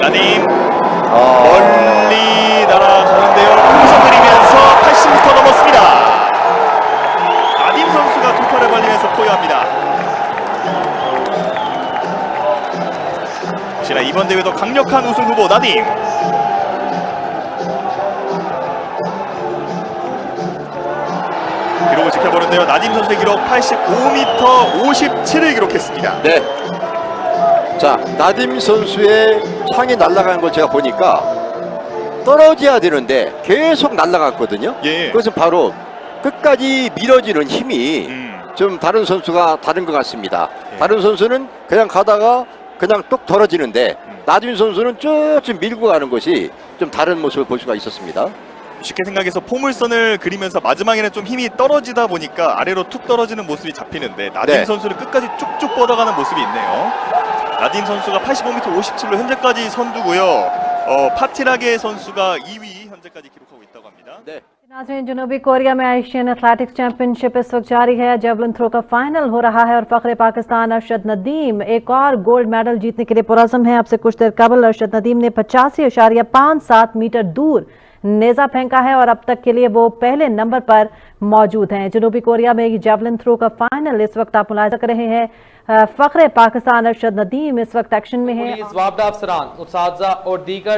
나딤 멀리 날아가는데요. 풍선 그리면서 80m 넘었습니다. 나딤 선수가 돌파를 벌리면서 포효합니다. 지난 이번 대회도 강력한 우승 후보 나딤. 기록을 지켜보는데요. 나딤 선수의 기록 85m 57을 기록했습니다. 네. 자, 나딤 선수의 창이 날아가는 걸 제가 보니까 떨어져야 되는데 계속 날아갔거든요. 예. 그것은 바로 끝까지 밀어지는 힘이 좀 다른 선수가 다른 것 같습니다. 예. 다른 선수는 그냥 가다가 그냥 뚝 떨어지는데 나딤 선수는 쭉쭉 밀고 가는 것이 좀 다른 모습을 볼 수가 있었습니다. 쉽게 생각해서 포물선을 그리면서 마지막에는 좀 힘이 떨어지다 보니까 아래로 툭 떨어지는 모습이 잡히는데 나딤 네. 선수는 끝까지 쭉쭉 뻗어가는 모습이 있네요. 나딤 선수가 85m 57로 현재까지 선두고요. 파티라게 선수가 2위 현재까지 기록하고 있다고 합니다. 네. नाज़रीन, जनूबी कोरिया में एशियन एथलेटिक्स चैंपियनशिप इस वक्त जारी है। जेवलिन थ्रो का फाइनल हो रहा है और फखरे पाकिस्तान अरशद नदीम एक और गोल्ड मेडल जीतने के लिए पुरज़म है। अब से कुछ देर कबल अरशद नदीम ने 85.57 मीटर दूर नेजा फेंका है और अब तक के लिए वो पहले नंबर पर मौजूद हैं। जनूबी कोरिया में जेवलिन थ्रो का फाइनल इस वक्त आप मुलाहिजा कर रहे हैं। फखरे पाकिस्तान अरशद नदीम इस वक्त एक्शन में है। पुलिस, वापडा अफसरान, उस्ताज़ा और दीगर